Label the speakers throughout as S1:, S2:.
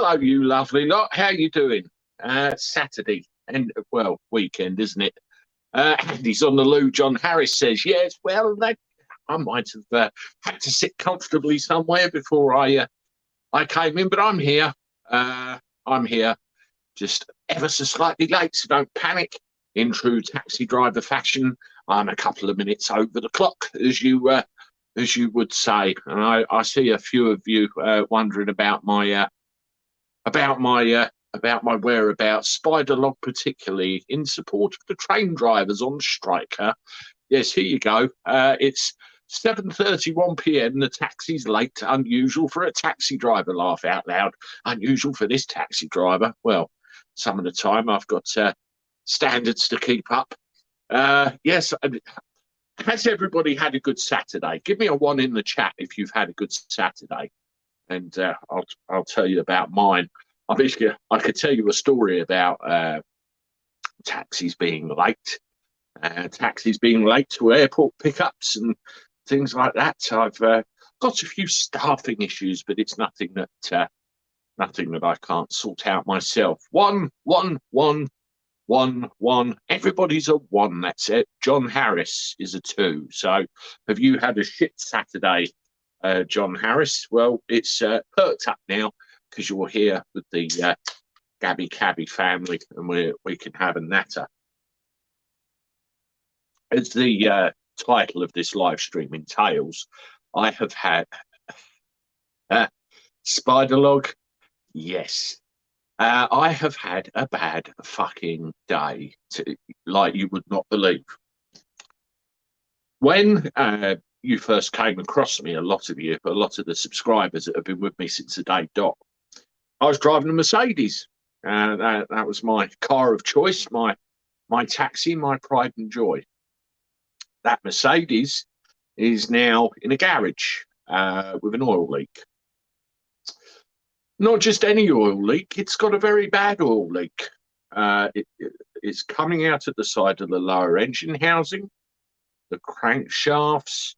S1: Hello, you lovely lot. How you doing? Saturday and well, weekend, isn't it? Andy's on the loo. John Harris says, "Yes, well, I might have had to sit comfortably somewhere before I came in, but I'm here. I'm here, just ever so slightly late, so don't panic. In true taxi driver fashion, I'm a couple of minutes over the clock, as you would say. And I see a few of you wondering about my whereabouts. Spider-Log, particularly in support of the train drivers on strike. Yes, here you go. It's 7:31 p.m. The taxi's late. Unusual for a taxi driver. Laugh out loud. Unusual for this taxi driver. Well, some of the time I've got standards to keep up. Yes. Has everybody had a good Saturday? Give me a 1 in the chat if you've had a good Saturday, and I'll tell you about mine. I could tell you a story about taxis being late to airport pickups and things like that. I've got a few staffing issues, but it's nothing that I can't sort out myself. One. Everybody's a 1. That's it. John Harris is a 2. So, have you had a shit Saturday, John Harris? Well, it's perked up now, because you're here with the Gabby Cabby family, and we can have a natter. As the title of this live stream entails, I have had Spider-Log. Yes, I have had a bad fucking day, like you would not believe. When you first came across me, a lot of the subscribers that have been with me since the day dot, I was driving a Mercedes. That was my car of choice, my taxi, my pride and joy. That Mercedes is now in a garage with an oil leak. Not just any oil leak, it's got a very bad oil leak. It's coming out at the side of the lower engine housing, the crankshafts,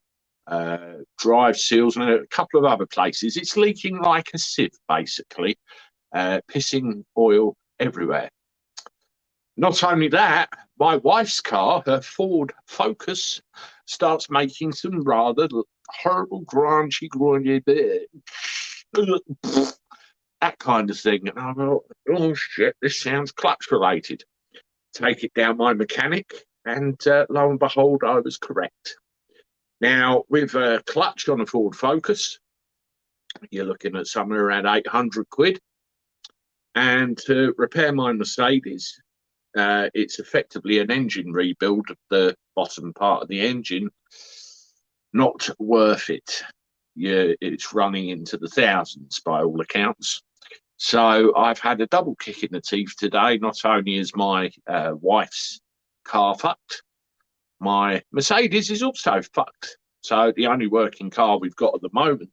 S1: drive seals, and a couple of other places. It's leaking like a sieve, basically, pissing oil everywhere. Not only that, my wife's car, her Ford Focus, starts making some rather horrible, grungy, that kind of thing. And I thought, oh shit, this sounds clutch related. Take it down my mechanic, and lo and behold, I was correct. Now, with a clutch on a Ford Focus, you're looking at somewhere around 800 quid. And to repair my Mercedes, it's effectively an engine rebuild of the bottom part of the engine. Not worth it. Yeah, it's running into the thousands by all accounts. So I've had a double kick in the teeth today. Not only is my wife's car fucked, my Mercedes is also fucked. So the only working car we've got at the moment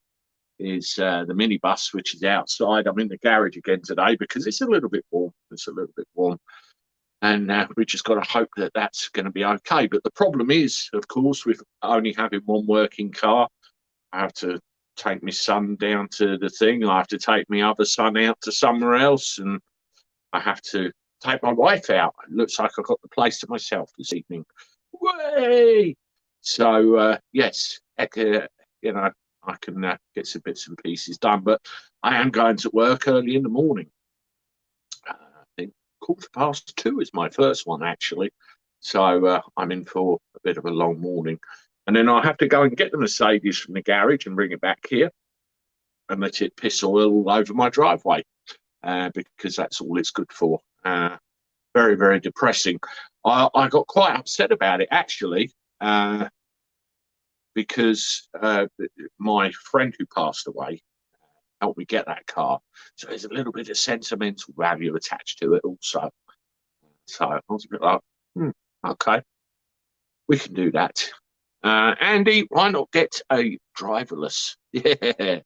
S1: is the minibus, which is outside. I'm in the garage again today because it's a little bit warm. And we just got to hope that that's going to be okay. But the problem is, of course, with only having one working car, I have to take my son down to the thing. I have to take my other son out to somewhere else, and I have to take my wife out. It looks like I've got the place to myself this evening. Way! So yes, I can get some bits and pieces done, but I am going to work early in the morning. I think 2:15 is my first one, actually. So I'm in for a bit of a long morning. And then I'll have to go and get the Mercedes from the garage and bring it back here and let it piss oil all over my driveway, because that's all it's good for. Very, very depressing. I got quite upset about it, actually, because my friend who passed away helped me get that car. So there's a little bit of sentimental value attached to it also. So I was a bit like, okay, we can do that. Andy, why not get a driverless? Yeah,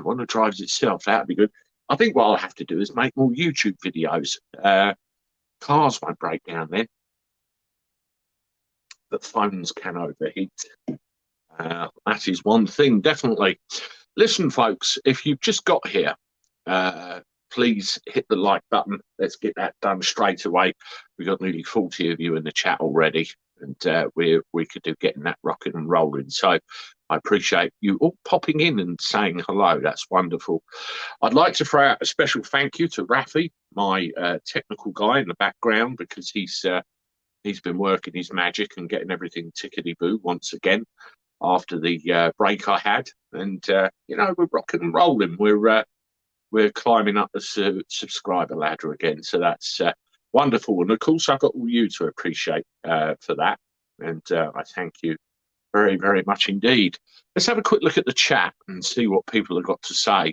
S1: one that drives itself. That'd be good. I think what I'll have to do is make more YouTube videos. Cars won't break down then, but phones can overheat. That is one thing, definitely. Listen, folks, if you've just got here, please hit the like button. Let's get that done straight away. We've got nearly 40 of you in the chat already, and we could do getting that rocking and rolling. So I appreciate you all popping in and saying hello. That's wonderful. I'd like to throw out a special thank you to Rafi, my technical guy in the background, because he's been working his magic and getting everything tickety-boo once again after the break I had. And, we're rocking and rolling. We're climbing up the subscriber ladder again. So that's wonderful. And, of course, I've got all you to appreciate for that. And I thank you very, very much indeed. Let's have a quick look at the chat and see what people have got to say.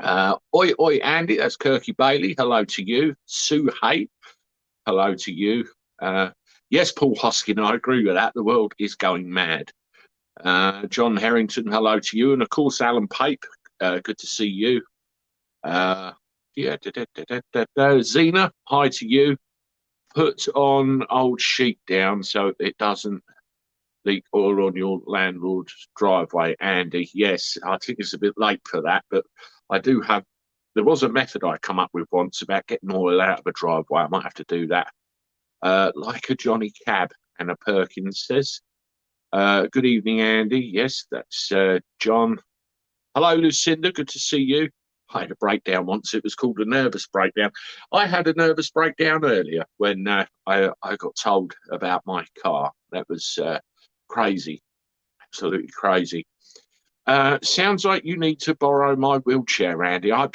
S1: Oi, oi, Andy, that's Kirky Bailey. Hello to you. Sue Hay, hello to you. Yes, Paul Hoskin, I agree with that. The world is going mad. John Harrington, hello to you. And, of course, Alan Pape, good to see you. Zena, hi to you. Put on old sheet down so it doesn't leak oil on your landlord's driveway, Andy. Yes, I think it's a bit late for that, but there was a method I come up with once about getting oil out of a driveway. I might have to do that. Like a Johnny Cab, Anna Perkins says. Good evening, Andy. Yes, that's John. Hello, Lucinda. Good to see you. I had a breakdown once. It was called a nervous breakdown. I had a nervous breakdown earlier when I got told about my car. That was crazy. Absolutely crazy. Sounds like you need to borrow my wheelchair, Andy. I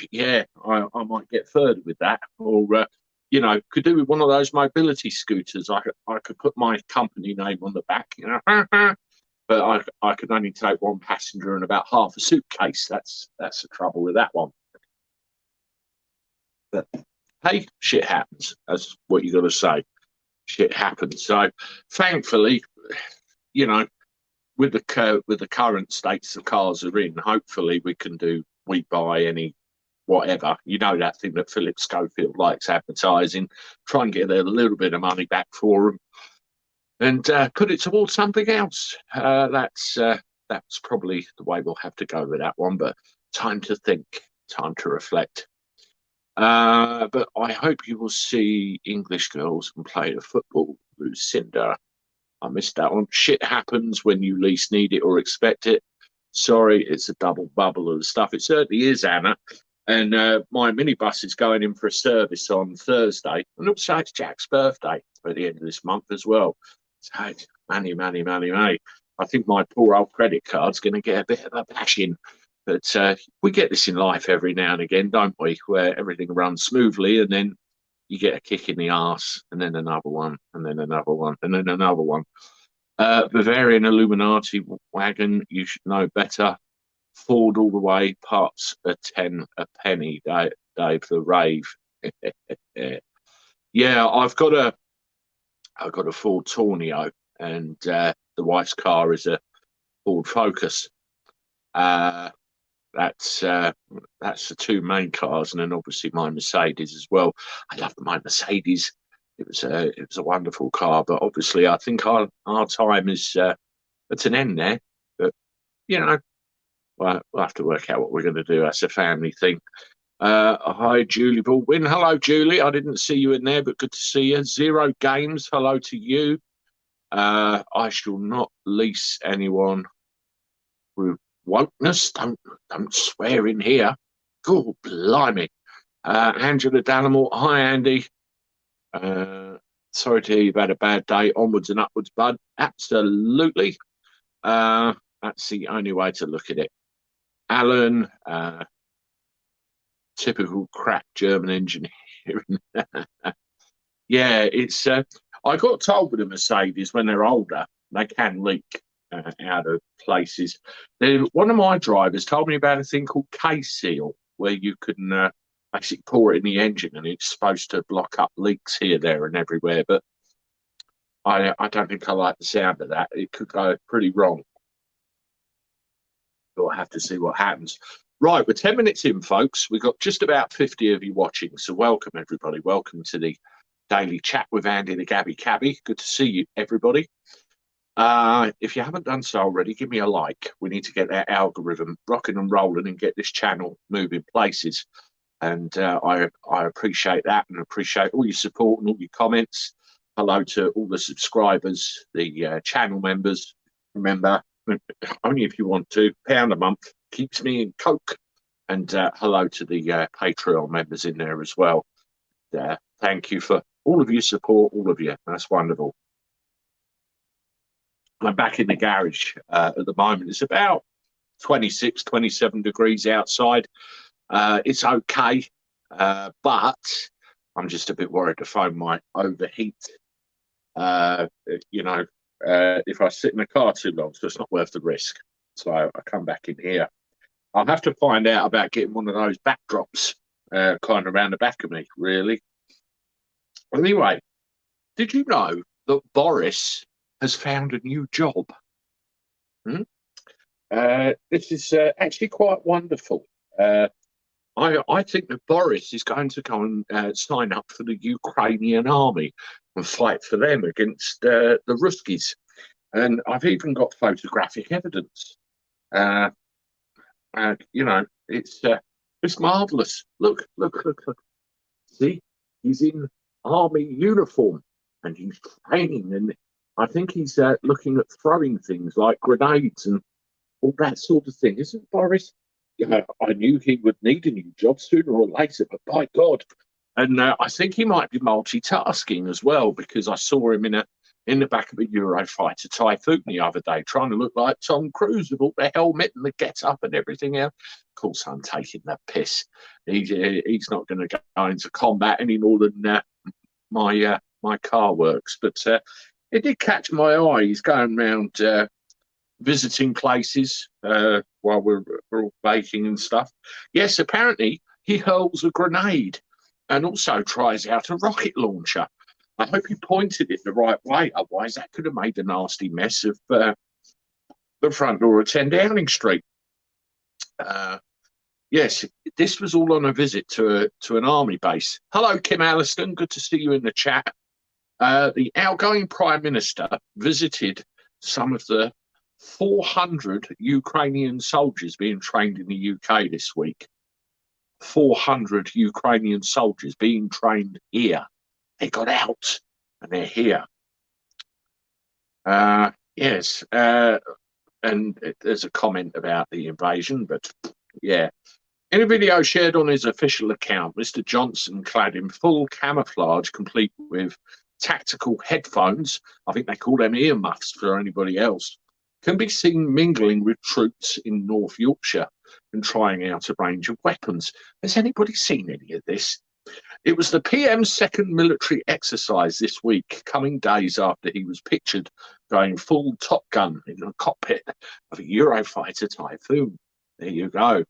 S1: might get further with that. Or, could do with one of those mobility scooters. I could put my company name on the back, but I could only take one passenger and about half a suitcase. That's the trouble with that one. But hey, shit happens. That's what you got to say. Shit happens. So thankfully, with the current states the cars are in, hopefully we buy any whatever. That thing that Philip Schofield likes advertising. Try and get a little bit of money back for them. And put it towards something else. That's probably the way we'll have to go with that one. But time to think, time to reflect. But I hope you will see English girls and play the football, Lucinda. I missed that one. Shit happens when you least need it or expect it. Sorry, it's a double bubble of stuff. It certainly is, Anna. And my minibus is going in for a service on Thursday. And also it's Jack's birthday at the end of this month as well. So money. I think my poor old credit card's going to get a bit of a bashing. But we get this in life every now and again, don't we? Where everything runs smoothly and then you get a kick in the arse and then another one and then another one and then another one. Bavarian Illuminati wagon, you should know better. Ford all the way, parts a 10 a penny, Dave the rave. Yeah, I've got a Ford Tornado and the wife's car is a Ford Focus. That's the two main cars, and then obviously my Mercedes as well. I love my Mercedes. It was a wonderful car, but obviously I think our time is at an end there. But we'll have to work out what we're going to do. That's a family thing. Hi, Julie Baldwin. Hello, Julie. I didn't see you in there, but good to see you. Zero Games. Hello to you. I shall not lease anyone with wokeness. Don't swear in here. God blimey. Angela Danimal. Hi, Andy. Sorry to hear you've had a bad day. Onwards and upwards, bud. Absolutely. That's the only way to look at it. Alan, typical crap German engineering. Yeah, it's. I got told with the Mercedes when they're older, they can leak out of places. One of my drivers told me about a thing called K-Seal, where you can basically pour it in the engine and it's supposed to block up leaks here, there, and everywhere. But I don't think I like the sound of that. It could go pretty wrong. We'll have to see what happens. Right, we're 10 minutes in, folks. We've got just about 50 of you watching. So welcome, everybody. Welcome to the daily chat with Andy the Gabby Cabby. Good to see you, everybody. If you haven't done so already, give me a like. We need to get that algorithm rocking and rolling and get this channel moving places. And I appreciate that, and appreciate all your support and all your comments. Hello to all the subscribers, the channel members. Remember, only if you want to, £1 a month keeps me in coke. And hello to the Patreon members in there as well. Thank you for all of your support, all of you. That's wonderful. I'm back in the garage at the moment. It's about 26, 27 degrees outside. It's okay, but I'm just a bit worried the phone might overheat. You know, if I sit in the car too long, so it's not worth the risk. So I come back in here. I'll have to find out about getting one of those backdrops kind of around the back of me, really. Anyway, did you know that Boris has found a new job? This is actually quite wonderful. I think that Boris is going to go and sign up for the Ukrainian army and fight for them against the Ruskies. And I've even got photographic evidence. You know, it's marvellous. Look. See, he's in army uniform and he's training. And I think he's looking at throwing things like grenades and all that sort of thing. Isn't Boris? I knew he would need a new job sooner or later, but by God. And I think he might be multitasking as well, because I saw him in the back of a Eurofighter Typhoon the other day, trying to look like Tom Cruise with all the helmet and the get-up and everything else. Of course, I'm taking the piss. He's not going to go into combat any more than my car works. But it did catch my eye. He's going around visiting places while we're all baking and stuff. Yes, apparently he hurls a grenade and also tries out a rocket launcher. I hope he pointed it the right way, otherwise that could have made a nasty mess of the front door of 10 Downing Street. Yes, this was all on a visit to an army base. Hello, Kim Alliston. Good to see you in the chat. The outgoing Prime Minister visited some of the 400 Ukrainian soldiers being trained in the UK this week. 400 Ukrainian soldiers being trained here. They got out and they're here. Yes, and there's a comment about the invasion, but yeah. In a video shared on his official account, Mr. Johnson, clad in full camouflage, complete with tactical headphones, I think they call them earmuffs for anybody else, can be seen mingling with troops in North Yorkshire and trying out a range of weapons. Has anybody seen any of this? It was the PM's second military exercise this week, coming days after he was pictured going full Top Gun in the cockpit of a Eurofighter Typhoon. There you go.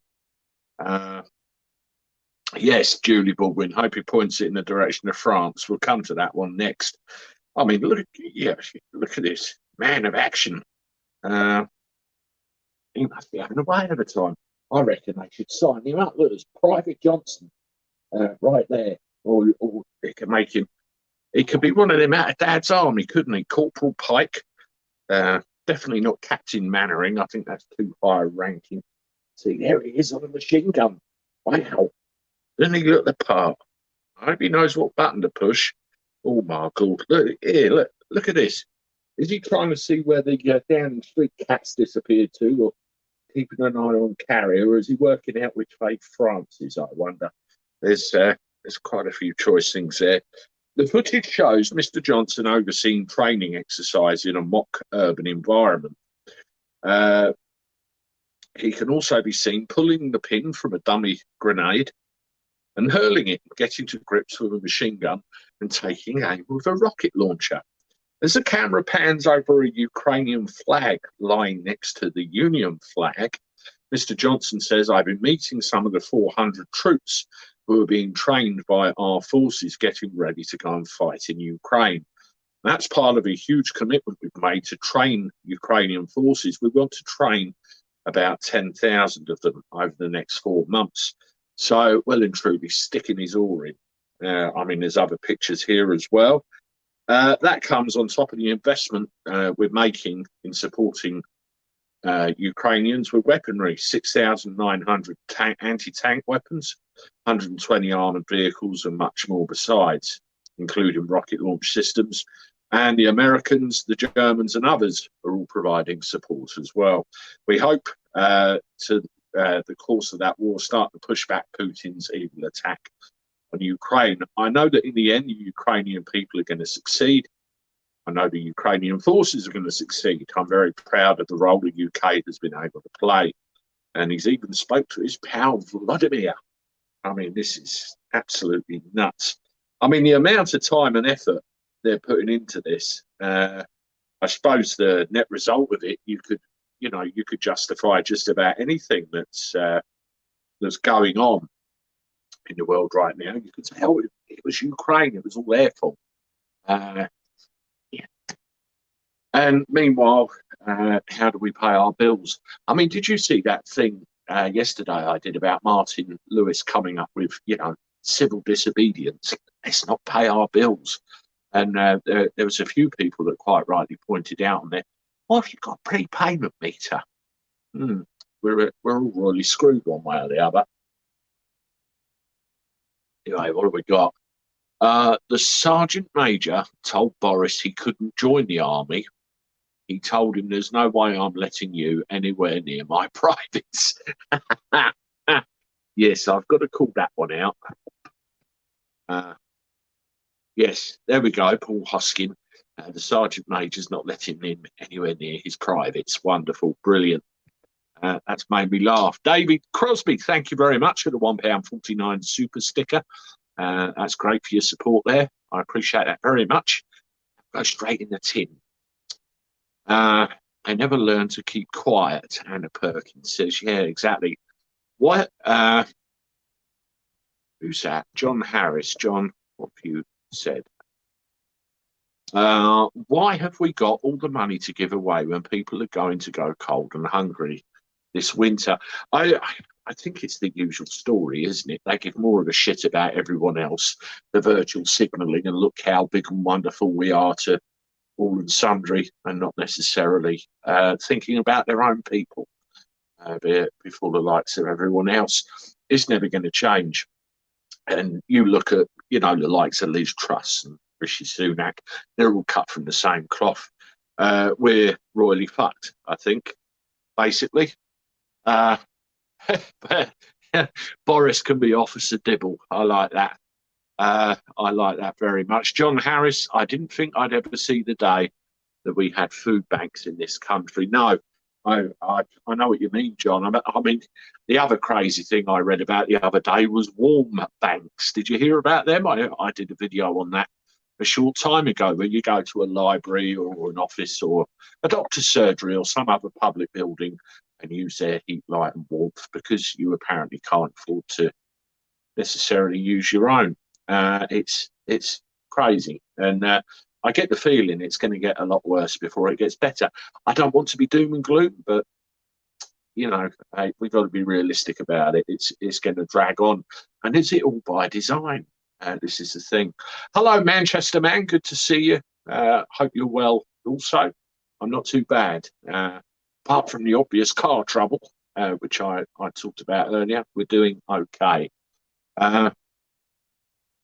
S1: Yes, Julie Baldwin. Hope he points it in the direction of France. We'll come to that one next. I mean, look at this man of action. He must be having a whale of a time. I reckon they should sign him up. Look, there's Private Johnson right there. Or they can make him. He could be one of them out of Dad's army, couldn't he? Corporal Pike. Definitely not Captain Mannering. I think that's too high ranking. See, there he is on a machine gun. Wow. Doesn't he look the part? I hope he knows what button to push. Oh my God. Look here, look at this. Is he trying to see where the Downing Street cats disappeared to, or keeping an eye on Carrier, or is he working out which way France is, I wonder? There's quite a few choice things there. The footage shows Mr. Johnson overseeing training exercise in a mock urban environment. He can also be seen pulling the pin from a dummy grenade and hurling it, getting to grips with a machine gun and taking aim with a rocket launcher. As the camera pans over a Ukrainian flag lying next to the Union flag, Mr. Johnson says, "I've been meeting some of the 400 troops who are being trained by our forces getting ready to go and fight in Ukraine. That's part of a huge commitment we've made to train Ukrainian forces. We want to train about 10,000 of them over the next 4 months." So, well and truly, sticking his oar in. I mean, there's other pictures here as well. That comes on top of the investment we're making in supporting Ukrainians with weaponry, 6,900 anti-tank weapons, 120 armoured vehicles, and much more besides, including rocket launch systems. And the Americans, the Germans, and others are all providing support as well. We hope to the course of that war start to push back Putin's evil attack on Ukraine. I know that in the end, the Ukrainian people are going to succeed. I know the Ukrainian forces are going to succeed. I'm very proud of the role the UK has been able to play. And he's even spoke to his pal, Vladimir. I mean, this is absolutely nuts. I mean, the amount of time and effort they're putting into this, I suppose the net result of it, you could justify just about anything that's going on in the world right now. You could say, oh, it was Ukraine. It was all their fault. Yeah. And meanwhile, how do we pay our bills? I mean, did you see that thing yesterday I did about Martin Lewis coming up with, civil disobedience? Let's not pay our bills. And there was a few people that quite rightly pointed out on there, well, if you've got a prepayment meter, we're all really screwed one way or the other. Anyway, what have we got? The Sergeant Major told Boris he couldn't join the army. He told him, there's no way I'm letting you anywhere near my privates. Yes, I've got to call that one out. Yes, there we go, Paul Hoskin. The Sergeant Major's not letting him anywhere near his privates. Wonderful, brilliant. That's made me laugh. David Crosby, thank you very much for the £1.49 super sticker. That's great for your support there. I appreciate that very much. Go straight in the tin. I never learned to keep quiet, Anna Perkins says. Yeah, exactly. What? Who's that? John Harris. John, what have you said? Why have we got all the money to give away when people are going to go cold and hungry this winter? I think it's the usual story, isn't it? They give more of a shit about everyone else, the virtual signalling, and look how big and wonderful we are to all and sundry, and not necessarily thinking about their own people before the likes of everyone else. It's never going to change. And you look at, the likes of Liz Truss and Rishi Sunak, they're all cut from the same cloth. We're royally fucked, I think, basically. Boris can be Officer Dibble. I like that. I like that very much. John Harris, I didn't think I'd ever see the day that we had food banks in this country. No, I know what you mean, John. I mean, the other crazy thing I read about the other day was warm banks. Did you hear about them? I did a video on that a short time ago, where you go to a library or an office or a doctor's surgery or some other public building and use their heat, light and warmth because you apparently can't afford to necessarily use your own. It's crazy. And I get the feeling it's going to get a lot worse before it gets better. I don't want to be doom and gloom, but we've got to be realistic about it. It's going to drag on, and is it all by design? This is the thing. Hello, Manchester man. Good to see you. Hope you're well. Also, I'm not too bad. Apart from the obvious car trouble, which I talked about earlier, we're doing okay.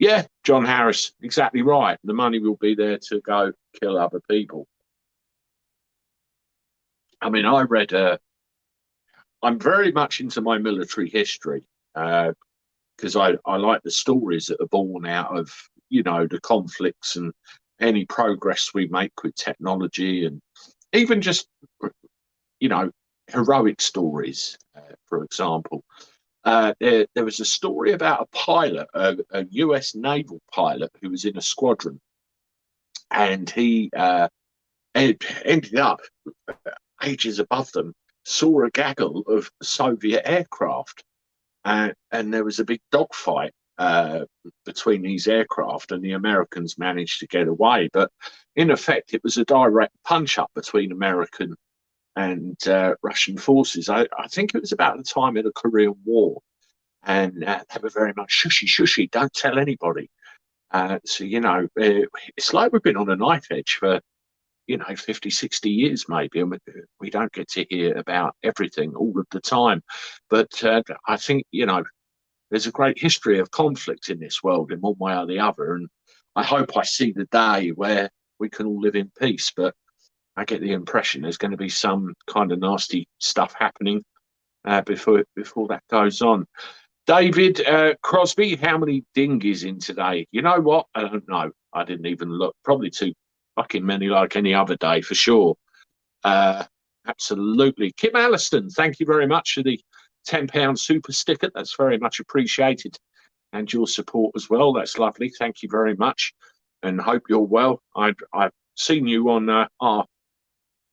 S1: Yeah, John Harris, exactly right. The money will be there to go kill other people. I mean, I read, I'm very much into my military history because I like the stories that are born out of, the conflicts and any progress we make with technology, and even just, heroic stories, for example. There was a story about a pilot, a US naval pilot who was in a squadron, and he ended up ages above them, saw a gaggle of Soviet aircraft, and there was a big dogfight between these aircraft, and the Americans managed to get away. But in effect, it was a direct punch-up between American and Russian forces. I think it was about the time of the Korean War, and they were very much shushy, don't tell anybody. So it's like we've been on a knife edge for 50, 60 years maybe, and we don't get to hear about everything all of the time. But I think, there's a great history of conflict in this world in one way or the other. And I hope I see the day where we can all live in peace. But I get the impression there's going to be some kind of nasty stuff happening before that goes on. David Crosby, how many dinghies in today? You know what? I don't know. I didn't even look. Probably too fucking many like any other day for sure. Absolutely. Kim Alliston, thank you very much for the £10 super sticker. That's very much appreciated. And your support as well. That's lovely. Thank you very much. And hope you're well. I've seen you on our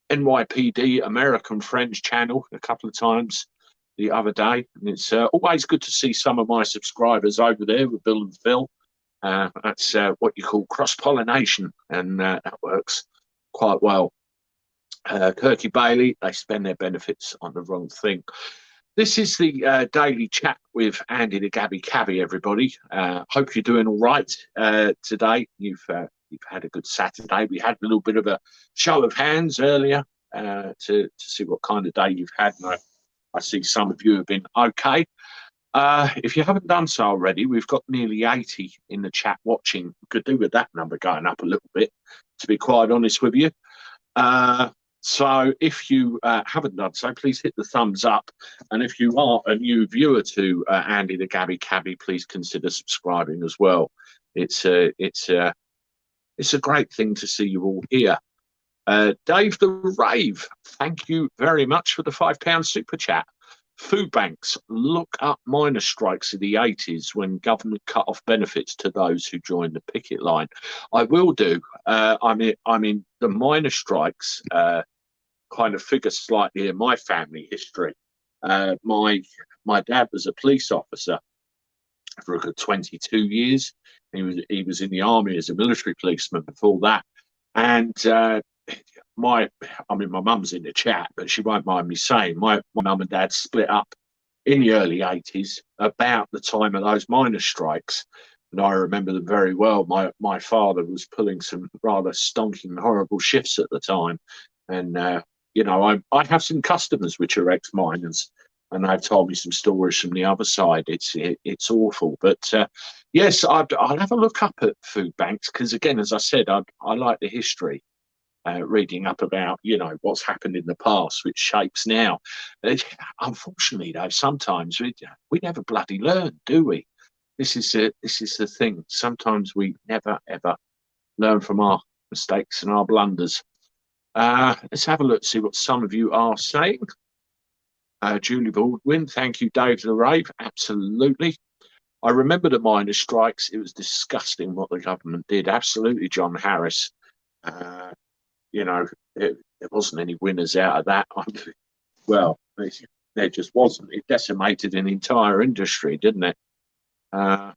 S1: NYPD American Friends channel a couple of times the other day. And it's always good to see some of my subscribers over there with Bill and Phil. That's what you call cross-pollination. And that works quite well. Kirky Bailey, they spend their benefits on the wrong thing. This is the daily chat with Andy the Gabby Cabby, everybody. Hope you're doing all right today. You've had a good Saturday. We had a little bit of a show of hands earlier to see what kind of day you've had. And I see some of you have been okay. If you haven't done so already, we've got nearly 80 in the chat watching. We could do with that number going up a little bit, to be quite honest with you. So if you haven't done so, please hit the thumbs up. And if you are a new viewer to Andy the Gabby Cabby, please consider subscribing as well. It's a great thing to see you all here. Dave the Rave, thank you very much for the £5 super chat. Food banks, look up miners' strikes in the 80s when government cut off benefits to those who joined the picket line. I will do. I mean, the miners' strikes kind of figure slightly in my family history. My dad was a police officer for a good 22 years. He was in the army as a military policeman before that. And my mum's in the chat, but she won't mind me saying my mum and dad split up in the early 80s about the time of those miners' strikes. And I remember them very well. My father was pulling some rather stonking, horrible shifts at the time. And, I have some customers which are ex-miners, and they've told me some stories from the other side. It's awful. But, yes, I'll have a look up at food banks because, again, as I said, I like the history. Reading up about, what's happened in the past, which shapes now. Unfortunately, though, sometimes we never bloody learn, do we? This is the thing. Sometimes we never, ever learn from our mistakes and our blunders. Let's have a look, see what some of you are saying. Julie Baldwin, thank you, Dave the Rave. Absolutely. I remember the miners' strikes. It was disgusting what the government did. Absolutely, John Harris. There wasn't any winners out of that. Well, there just wasn't. It decimated an entire industry, didn't it? I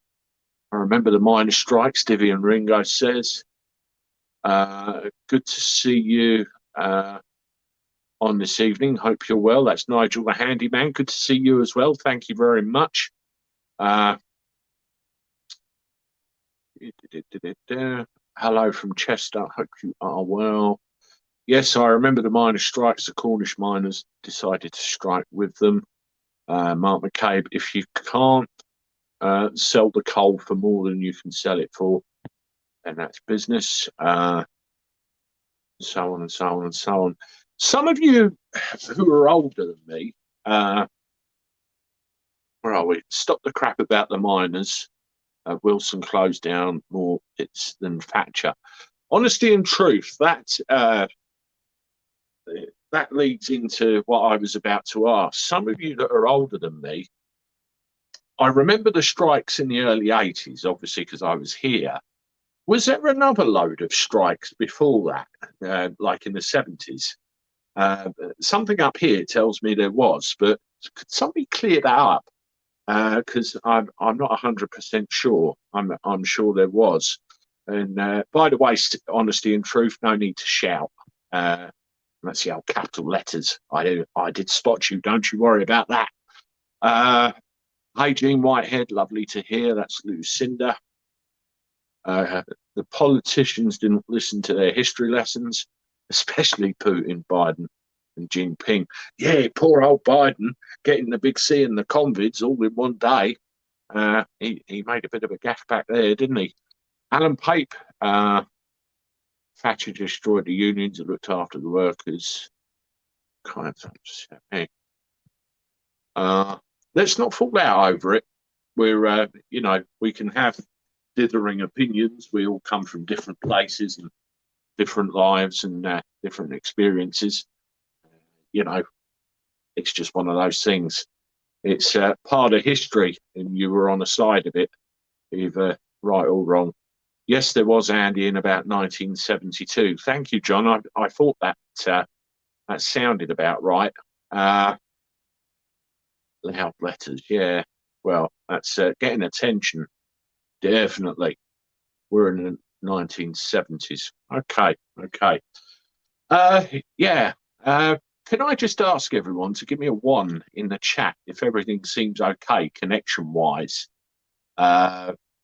S1: remember the miners' strikes, Divian Ringo says. Good to see you on this evening. Hope you're well. That's Nigel the Handyman. Good to see you as well. Thank you very much. Hello from Chester. Hope you are well. Yes, I remember the miners' strikes. The Cornish miners decided to strike with them. Mark McCabe, if you can't sell the coal for more than you can sell it for, then that's business. So on and so on and so on. Some of you who are older than me, where are we? Stop the crap about the miners. Wilson closed down more bits than Thatcher. Honesty and truth, that leads into what I was about to ask. Some of you that are older than me, I remember the strikes in the early 80s, obviously, because I was here. Was there another load of strikes before that, like in the 70s? Something up here tells me there was, but could somebody clear that up? Because I'm not 100% sure. I'm sure there was. And by the way, honesty and truth, no need to shout. Let's see, capital letters. I did spot you. Don't you worry about that. Hey, Jean Whitehead, lovely to hear. That's Lucinda. The politicians didn't listen to their history lessons. especially Putin, Biden, and Jinping. Yeah, poor old Biden getting the big C and the convids all in one day. He made a bit of a gaff back there, didn't he? Alan Pape, Thatcher destroyed the unions and looked after the workers. Kind of upsetting. Let's not fall out over it. We're, we can have dithering opinions. We all come from different places and different lives and different experiences. It's just one of those things. It's part of history, and you were on a side of it, either right or wrong. Yes, there was Andy in about 1972. Thank you, John. I thought that sounded about right. Loud letters, yeah. Well, that's getting attention, definitely. We're in the 1970s. Okay. Yeah. Can I just ask everyone to give me a 1 in the chat if everything seems okay connection-wise?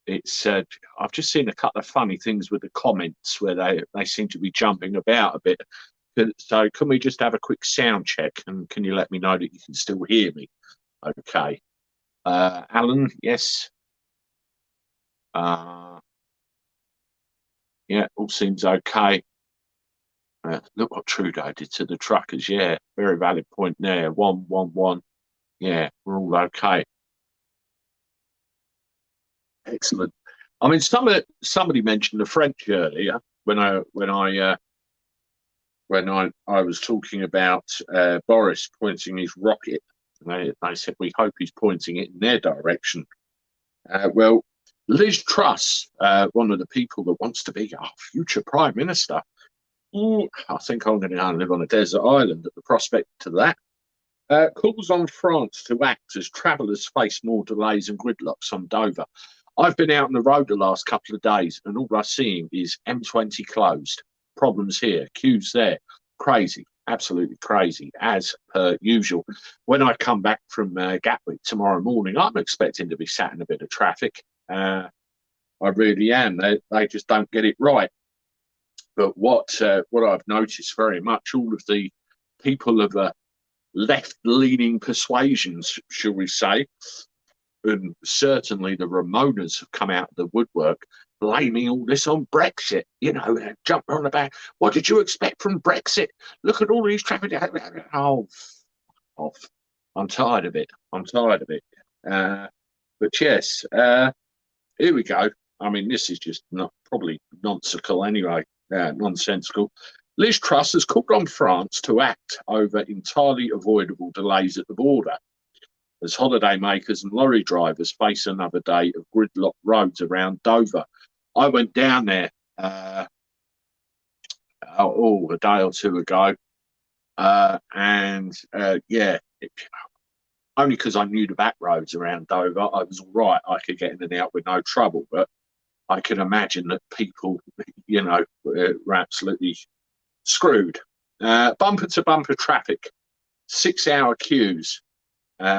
S1: It's I've just seen a couple of funny things with the comments where they seem to be jumping about a bit. So can we just have a quick sound check, and can you let me know that you can still hear me? Okay. Alan, yes. Yeah, all seems okay. Look what Trudeau did to the truckers. Yeah, very valid point there. 111. Yeah, we're all okay. Excellent. I mean, somebody mentioned the French earlier when I was talking about Boris pointing his rocket. They said we hope he's pointing it in their direction. Well, Liz Truss, one of the people that wants to be our future prime minister, I think I'm going to go and live on a desert island at the prospect to that. Calls on France to act as travellers face more delays and gridlocks on Dover. I've been out on the road the last couple of days, and all I'm seeing is M20 closed. Problems here, queues there. Crazy, absolutely crazy, as per usual. When I come back from Gatwick tomorrow morning, I'm expecting to be sat in a bit of traffic. I really am. They just don't get it right. But what I've noticed very much, all of the people of left-leaning persuasions, shall we say, and certainly the Ramonas have come out of the woodwork blaming all this on Brexit. Jump on the back. What did you expect from Brexit? Look at all these traffic. Oh, off. I'm tired of it. But yes, here we go. I mean, this is just probably nonsensical anyway. Nonsensical. Liz Truss has called on France to act over entirely avoidable delays at the border, as holidaymakers and lorry drivers face another day of gridlocked roads around Dover. I went down there a day or two ago, only because I knew the back roads around Dover, I was all right. I could get in and out with no trouble, but I can imagine that people, were absolutely screwed. Bumper to bumper traffic, 6-hour queues.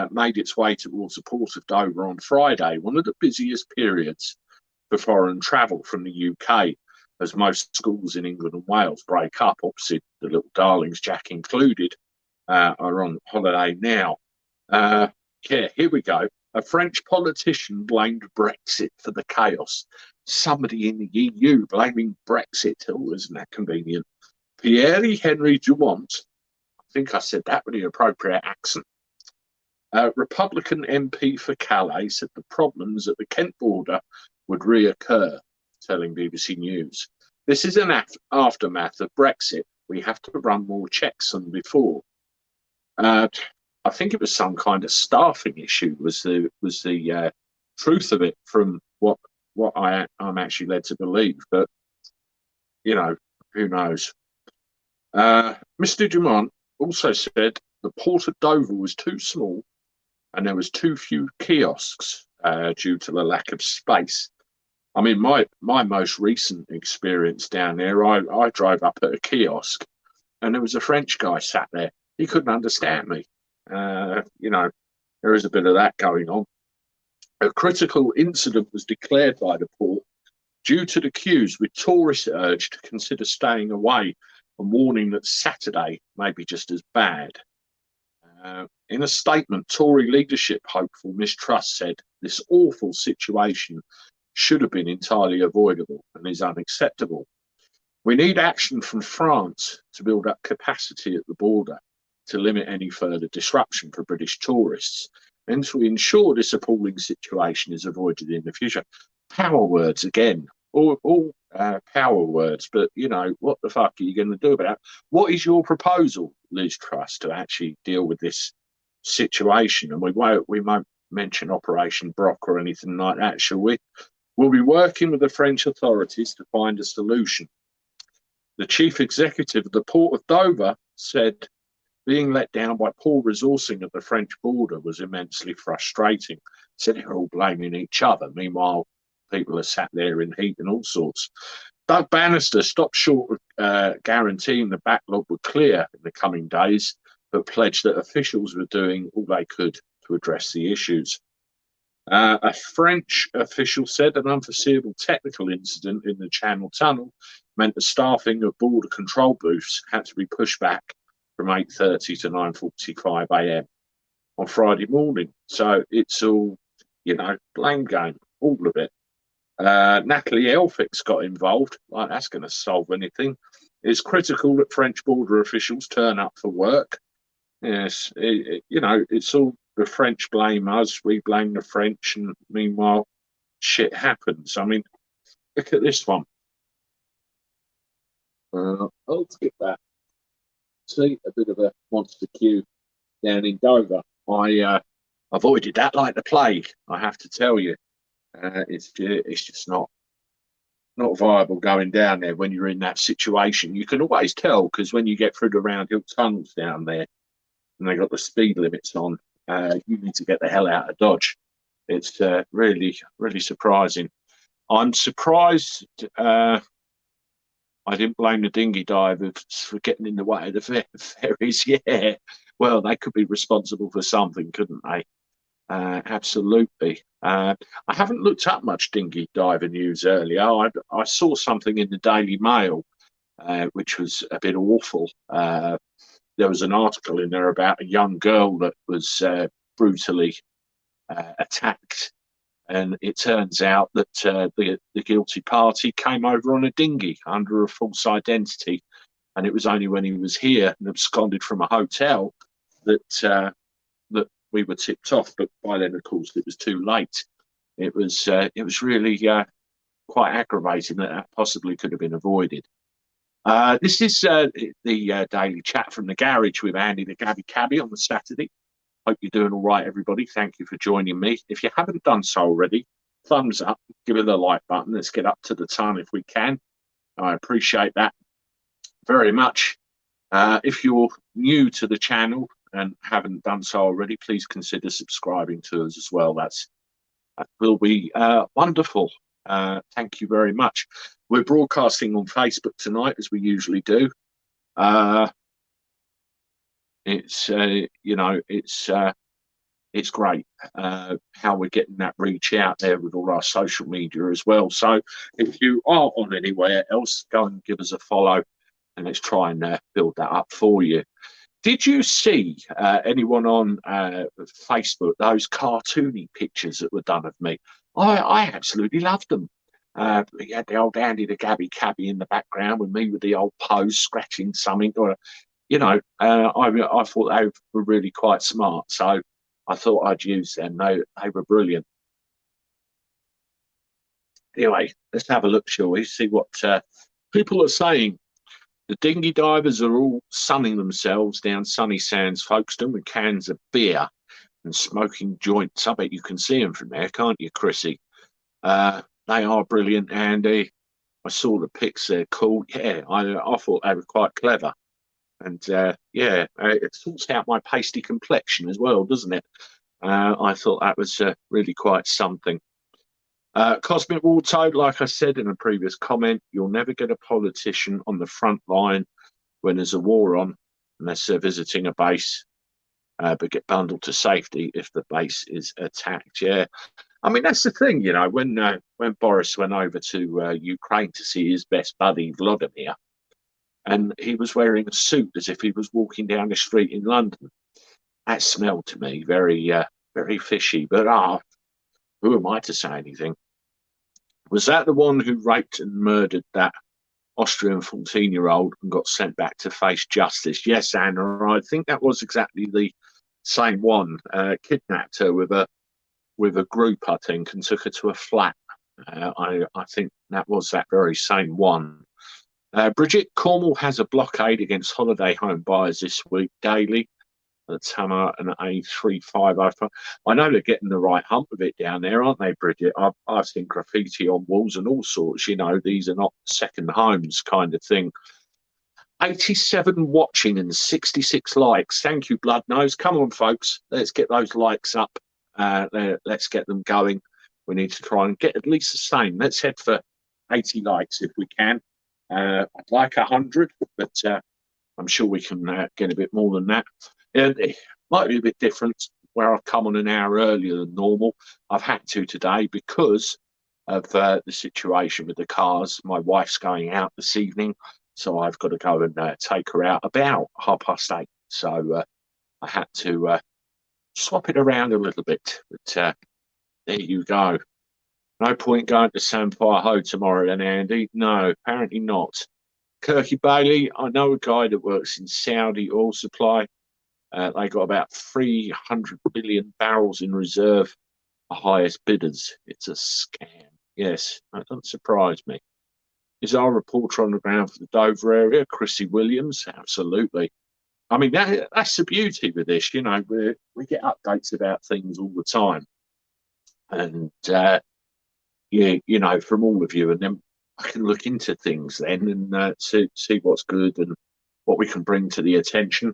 S1: Made its way towards the port of Dover on Friday, one of the busiest periods for foreign travel from the UK, as most schools in England and Wales break up. Opposite the little darlings, Jack included, are on holiday now. Here we go. A French politician blamed Brexit for the chaos. Somebody in the EU blaming Brexit. Oh, isn't that convenient? Pierre-Henry Dumont, I think I said that with the appropriate accent, Republican MP for Calais, said the problems at the Kent border would reoccur, telling BBC News. This is an aftermath of Brexit. We have to run more checks than before. I think it was some kind of staffing issue was the truth of it from what I'm actually led to believe. But, who knows? Mr. Dumont also said the port of Dover was too small and there was too few kiosks due to the lack of space. I mean, my most recent experience down there, I drove up at a kiosk and there was a French guy sat there. He couldn't understand me. There is a bit of that going on. A critical incident was declared by the port due to the queues, with tourists urged to consider staying away and warning that Saturday may be just as bad. In a statement, Tory leadership hopeful Miss Truss said this awful situation should have been entirely avoidable and is unacceptable. We need action from France to build up capacity at the border to limit any further disruption for British tourists and to ensure this appalling situation is avoided in the future. Power words again, all power words, but you know, what the fuck are you going to do about it? What is your proposal, Liz Truss, to actually deal with this situation? And we won't mention Operation Brock or anything like that, shall we? We'll be working with the French authorities to find a solution. The chief executive of the Port of Dover said being let down by poor resourcing at the French border was immensely frustrating. Said they're all blaming each other. Meanwhile, people are sat there in heat and all sorts. Doug Bannister stopped short of guaranteeing the backlog would clear in the coming days, but pledged that officials were doing all they could to address the issues. A French official said an unforeseeable technical incident in the Channel Tunnel meant the staffing of border control booths had to be pushed back from 8:30 to 9:45 a.m. on Friday morning. So it's all, you know, blame game, all of it. Natalie Elphick's got involved. Like that's going to solve anything. It's critical that French border officials turn up for work. Yes, you know, it's all the French blame us, we blame the French, and meanwhile, shit happens. I mean, look at this one. I'll skip that. See, a bit of a monster queue down in Dover. I avoided that like the plague, I have to tell you. It's just not viable going down there when you're in that situation. You can always tell because when you get through the round-hill tunnels down there and they got the speed limits on, you need to get the hell out of Dodge. It's really, really surprising. I'm surprised I didn't blame the dinghy divers for getting in the way of the ferries. Yeah, well, they could be responsible for something, couldn't they? Absolutely. I haven't looked up much dinghy diver news earlier. I saw something in the Daily Mail, which was a bit awful. There was an article in there about a young girl that was brutally attacked. And it turns out that the guilty party came over on a dinghy under a false identity. And it was only when he was here and absconded from a hotel that we were tipped off. But by then, of course, it was too late. It was really quite aggravating that possibly could have been avoided. This is the daily chat from the garage with Andy the Gabby Cabby on the Saturday. Hope you're doing all right, everybody. Thank you for joining me. If you haven't done so already, thumbs up, give it a like button. Let's get up to the ton if we can. I appreciate that very much. If you're new to the channel and haven't done so already, please consider subscribing to us as well. That will be wonderful. Thank you very much. We're broadcasting on Facebook tonight, as we usually do. It's it's great how we're getting that reach out there with all our social media as well. So if you are on anywhere else, go and give us a follow, and let's try and build that up for you. Did you see anyone on Facebook those cartoony pictures that were done of me? I absolutely loved them. You had the old Andy the Gabby Cabby in the background with me with the old pose scratching something, or you know, I thought they were really quite smart, so I thought I'd use them. They were brilliant. Anyway, let's have a look, shall we? See what people are saying. The dinghy divers are all sunning themselves down sunny sands, Folkestone, with cans of beer and smoking joints. I bet you can see them from there, can't you, Chrissy? They are brilliant, Andy. I saw the pics. They're cool. Yeah, I thought they were quite clever. And yeah, it sorts out my pasty complexion as well, doesn't it? I thought that was really quite something. Cosmic War Toad, like I said in a previous comment, you'll never get a politician on the front line when there's a war on, unless they're visiting a base, but get bundled to safety if the base is attacked. Yeah, I mean that's the thing, you know, when Boris went over to Ukraine to see his best buddy Vladimir. and he was wearing a suit as if he was walking down the street in London. That smelled to me very fishy. But who am I to say anything? Was that the one who raped and murdered that Austrian 14-year-old and got sent back to face justice? Yes, Anna, I think that was exactly the same one. Kidnapped her with a group, I think, and took her to a flat. I think that was that very same one. Bridget, Cornwall has a blockade against holiday home buyers this week daily. The Tamar and A3505. I know they're getting the right hump of it down there, aren't they, Bridget? I've seen graffiti on walls and all sorts. You know, these are not second homes kind of thing. 87 watching and 66 likes. Thank you, Blood Nose. Come on, folks. Let's get those likes up. Let's get them going. We need to try and get at least the same. Let's head for 80 likes if we can. I'd like 100, but I'm sure we can get a bit more than that. It might be a bit different where I've come on an hour earlier than normal. I've had to today because of the situation with the cars. My wife's going out this evening, so I've got to go and take her out about 8:30. So I had to swap it around a little bit. But there you go. No point going to Samfire Ho tomorrow then, Andy. No, apparently not. Kirky Bailey, I know a guy that works in Saudi oil supply. They got about 300 billion barrels in reserve, the highest bidders. It's a scam. Yes, that doesn't surprise me. Is our reporter on the ground for the Dover area, Chrissy Williams? Absolutely. I mean, that's the beauty with this. You know, we get updates about things all the time. And, you know, from all of you. And then I can look into things then and see what's good and what we can bring to the attention.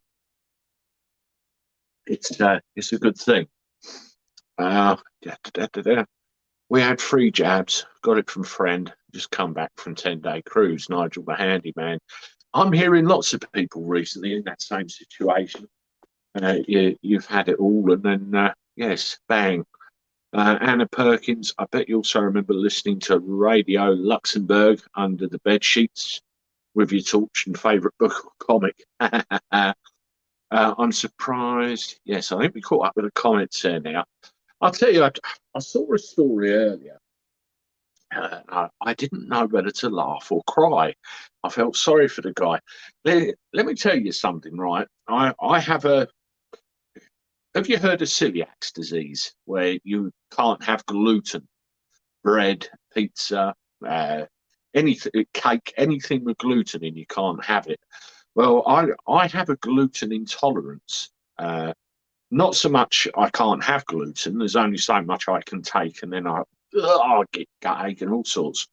S1: It's a good thing. We had 3 jabs, got it from friend, just come back from 10-day cruise, Nigel the handyman. I'm hearing lots of people recently in that same situation. You've had it all, and then, yes, bang. Anna Perkins, I bet you also remember listening to Radio Luxembourg under the bed sheets with your torch and favourite book or comic. I'm surprised. Yes, I think we caught up with the comments there now. I'll tell you, I saw a story earlier. I didn't know whether to laugh or cry. I felt sorry for the guy. Let me tell you something, right? I have a... Have you heard of celiac disease, where you can't have gluten, bread, pizza, anything, cake, anything with gluten in, you can't have it? Well, I have a gluten intolerance. Not so much I can't have gluten. There's only so much I can take, and then I get gutache and all sorts.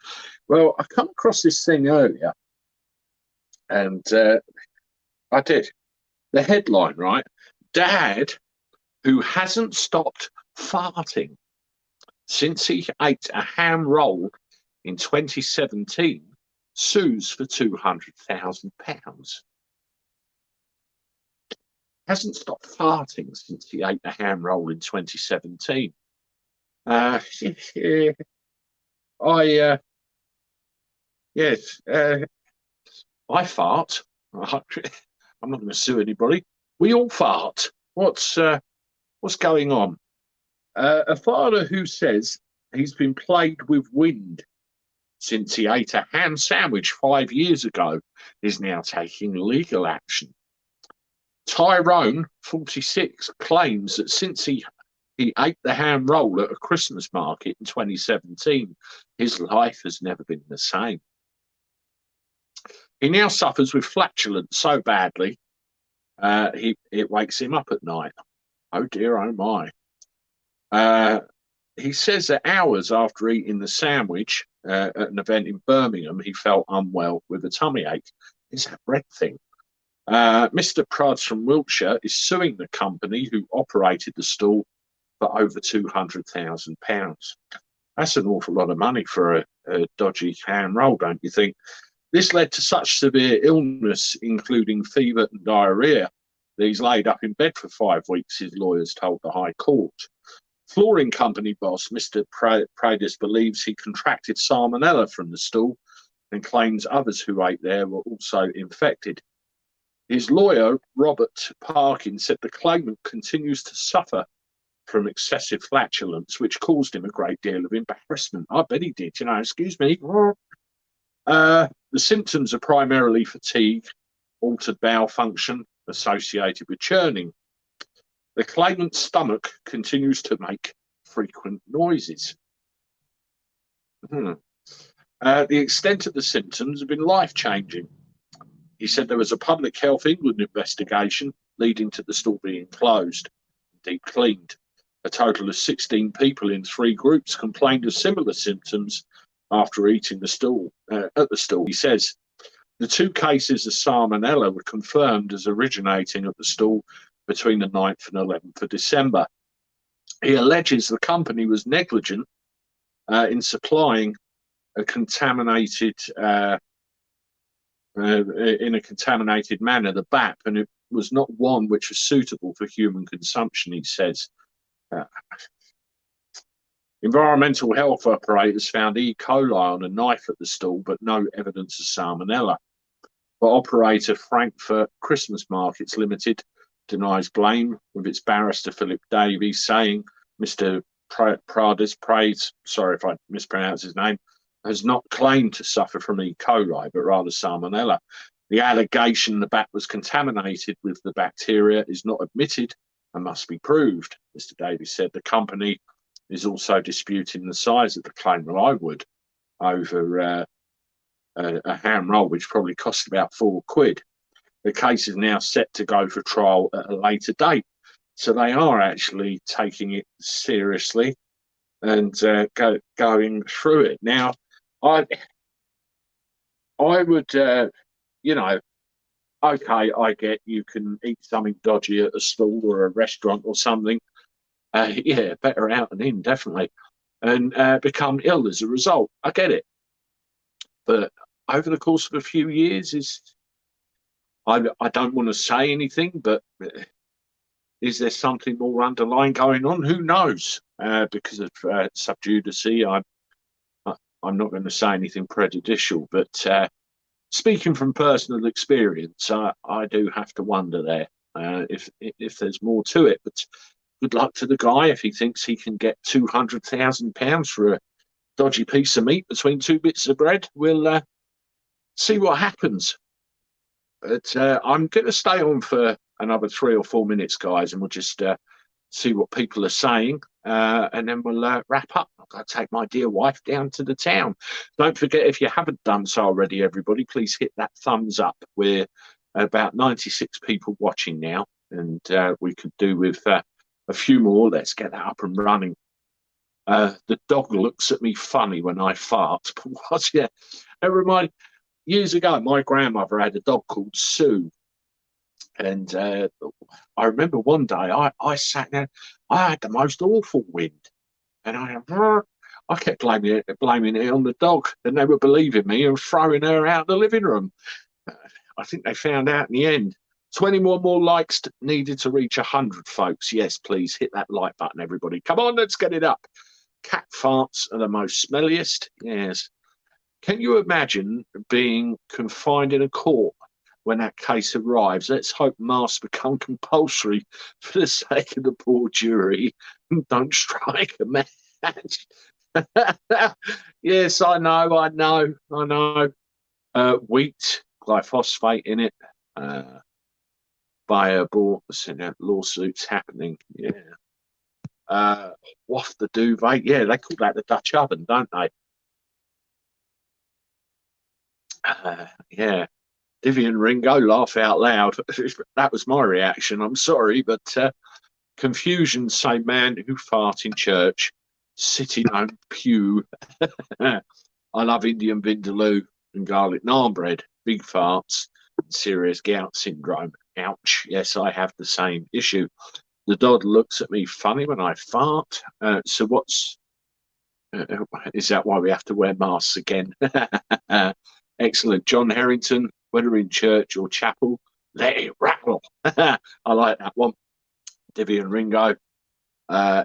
S1: Well, I come across this thing earlier, and I did. The headline, right? Dad, who hasn't stopped farting since he ate a ham roll in 2017, sues for £200,000. Hasn't stopped farting since he ate a ham roll in 2017. Yes, I fart. I'm not going to sue anybody. We all fart. What's going on? A father who says he's been plagued with wind since he ate a ham sandwich 5 years ago is now taking legal action. Tyrone, 46, claims that since he ate the ham roll at a Christmas market in 2017, his life has never been the same. He now suffers with flatulence so badly, it wakes him up at night. Oh dear, oh my. He says that hours after eating the sandwich at an event in Birmingham, he felt unwell with a tummy ache. It's that bread thing. Mr. Pruds from Wiltshire is suing the company who operated the stall for over £200,000. That's an awful lot of money for a dodgy ham roll, don't you think? This led to such severe illness, including fever and diarrhoea, that he's laid up in bed for 5 weeks, his lawyers told the High Court. Flooring company boss Mr. Pradis believes he contracted salmonella from the stall and claims others who ate there were also infected. His lawyer, Robert Parkin, said the claimant continues to suffer from excessive flatulence, which caused him a great deal of embarrassment. I bet he did, excuse me. The symptoms are primarily fatigue, altered bowel function associated with churning. The claimant's stomach continues to make frequent noises. The extent of the symptoms have been life-changing. He said there was a Public Health England investigation leading to the stall being closed, deep cleaned. A total of 16 people in 3 groups complained of similar symptoms after eating the stall at the stall. He says the 2 cases of salmonella were confirmed as originating at the stall between the 9th and 11th of December. He alleges the company was negligent in supplying a contaminated in a contaminated manner the BAP, and it was not one which was suitable for human consumption, he says. Environmental health operators found E. coli on a knife at the stall, but no evidence of salmonella. But operator Frankfurt Christmas Markets Limited denies blame, with its barrister Philip Davies saying Mr. Prades, sorry if I mispronounce his name, has not claimed to suffer from E. coli, but rather salmonella. The allegation the bat was contaminated with the bacteria is not admitted and must be proved. Mr. Davies said the company is also disputing the size of the claim. Well, I would, over a ham roll, which probably cost about £4. The case is now set to go for trial at a later date. So they are actually taking it seriously and going through it. Now, I would, okay, I get you can eat something dodgy at a stall or a restaurant or something. Yeah, better out and in, definitely. And become ill as a result. I get it. But over the course of a few years, I don't want to say anything, but is there something more underlying going on? Who knows? Because of sub judice, I'm not going to say anything prejudicial, but speaking from personal experience, I do have to wonder there if there's more to it. But good luck to the guy if he thinks he can get £200,000 for a dodgy piece of meat between 2 bits of bread. We'll see what happens. But I'm going to stay on for another 3 or 4 minutes, guys, and we'll just see what people are saying, and then we'll wrap up. I've got to take my dear wife down to the town. Don't forget, if you haven't done so already, everybody, please hit that thumbs up. We're about 96 people watching now, and we could do with a few more. Let's get that up and running. The dog looks at me funny when I fart. But yeah, it reminds. Years ago, my grandmother had a dog called Sue. And I remember one day I sat there, I had the most awful wind. And I kept blaming it on the dog. And they were believing me and throwing her out the living room. I think they found out in the end. 21 more likes needed to reach 100, folks. Yes, please hit that like button, everybody. Come on, let's get it up. Cat farts are the most smelliest. Yes. Can you imagine being confined in a court when that case arrives? Let's hope masks become compulsory for the sake of the poor jury. Don't strike a match. Yes, I know. Wheat, glyphosate in it. Bayer bought lawsuits happening. Yeah. Waft the duvet. Yeah, they call that the Dutch oven, don't they? Yeah, Vivian Ringo, laugh out loud. That was my reaction. I'm sorry, but confusion say man who fart in church, sitting on pew. I love Indian vindaloo and garlic naan bread, big farts, serious gout syndrome. Ouch. Yes, I have the same issue. The dog looks at me funny when I fart. So what's... is that why we have to wear masks again? Excellent. John Harrington, whether in church or chapel, let it rattle. I like that one. Vivian Ringo,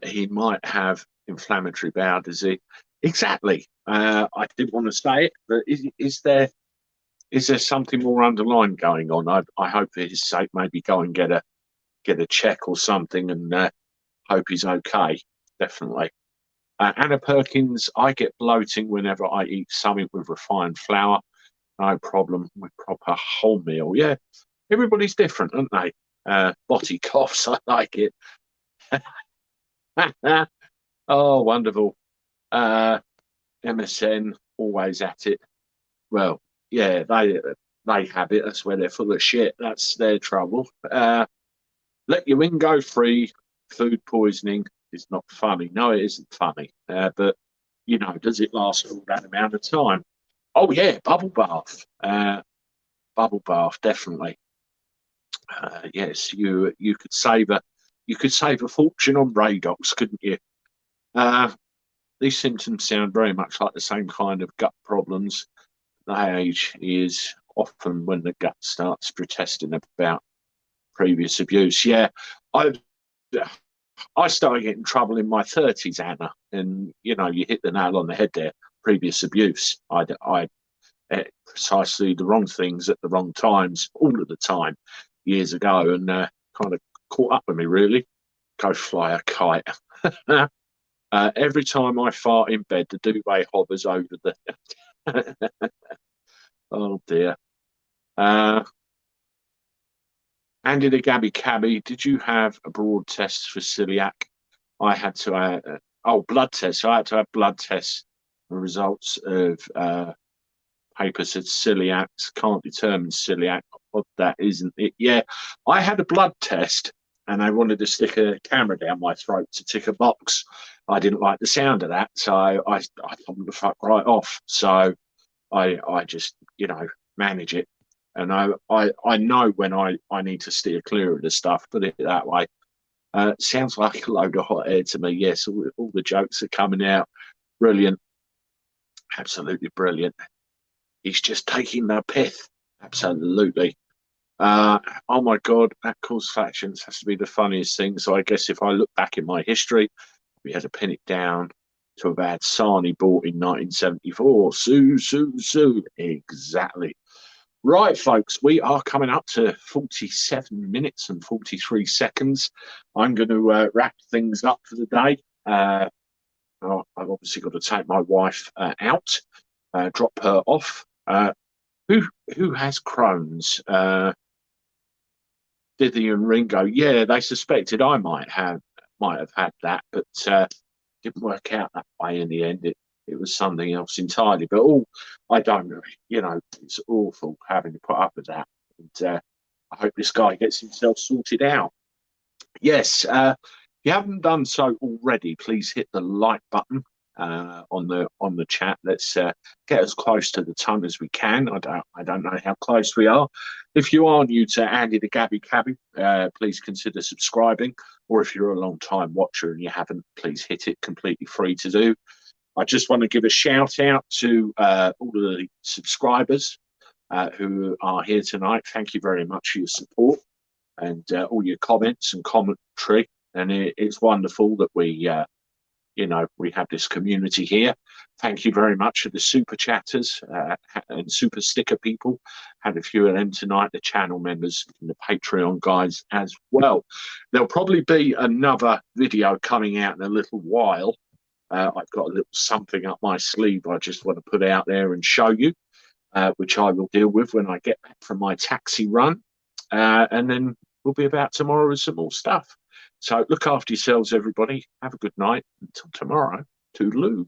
S1: he might have inflammatory bowel disease. exactly. I didn't want to say it, but is there something more underlying going on? I hope for his sake, maybe go and get a check or something, and hope he's okay. Definitely. Anna Perkins, I get bloating whenever I eat something with refined flour. No problem with proper wholemeal. Yeah, everybody's different, aren't they? Body coughs, I like it. Oh, wonderful. Uh, MSN, always at it. Well, yeah, they have it. That's where they're full of shit. That's their trouble. Let your wing go free. Food poisoning is not funny. No, it isn't funny. But you know, does it last all that amount of time? Oh yeah, bubble bath. Bubble bath, definitely. Yes, you could save a fortune on Radox, couldn't you? Uh, these symptoms sound very much like the same kind of gut problems. The age is often when the gut starts protesting about previous abuse. Yeah, I I started getting trouble in my 30s, Anna, and you know you hit the nail on the head there. Previous abuse. I precisely the wrong things at the wrong times all of the time years ago, and kind of caught up with me really. Go fly a kite. Every time I fart in bed, the duvet hovers over the. Oh dear. Uh, Andy the Gabby Cabby, did you have a broad test for celiac? I had to, blood tests. So I had to have blood tests. The results of paper said celiac, can't determine celiac. What that isn't it? Yeah, I had a blood test and they wanted to stick a camera down my throat to tick a box. I didn't like the sound of that, so I told them to fuck right off. So I just, you know, manage it. And I know when I need to steer clear of the stuff, put it that way. Sounds like a load of hot air to me. Yes, all the jokes are coming out. Brilliant. Absolutely brilliant. He's just taking the pith. Absolutely. Oh my God, that cause factions has to be the funniest thing. So I guess if I look back in my history, we had to pin it down to a bad Sarnie bought in 1974. Sue, sue, sue. Exactly. Right, folks, we are coming up to 47 minutes and 43 seconds. I'm going to wrap things up for the day. I've obviously got to take my wife out, drop her off. Who who has Crohn's? Diddy and Ringo. Yeah, they suspected I might have had that, but didn't work out that way in the end. It was something else entirely. But I don't know. You know, it's awful having to put up with that. And I hope this guy gets himself sorted out. Yes, if you haven't done so already, please hit the like button on the chat. Let's get as close to the ton as we can. I don't know how close we are. If you are new to Andy the Gabby Cabby, please consider subscribing. Or if you're a long time watcher and you haven't, please hit it. Completely free to do. I just want to give a shout out to all of the subscribers who are here tonight. Thank you very much for your support and all your comments and commentary. And it's wonderful that we we have this community here. Thank you very much for the super chatters and super sticker people. Had a few of them tonight, the channel members and the Patreon guys as well. There'll probably be another video coming out in a little while. I've got a little something up my sleeve I just want to put out there and show you, which I will deal with when I get back from my taxi run. And then we'll be about tomorrow with some more stuff. So look after yourselves, everybody. Have a good night. Until tomorrow. Toodaloo.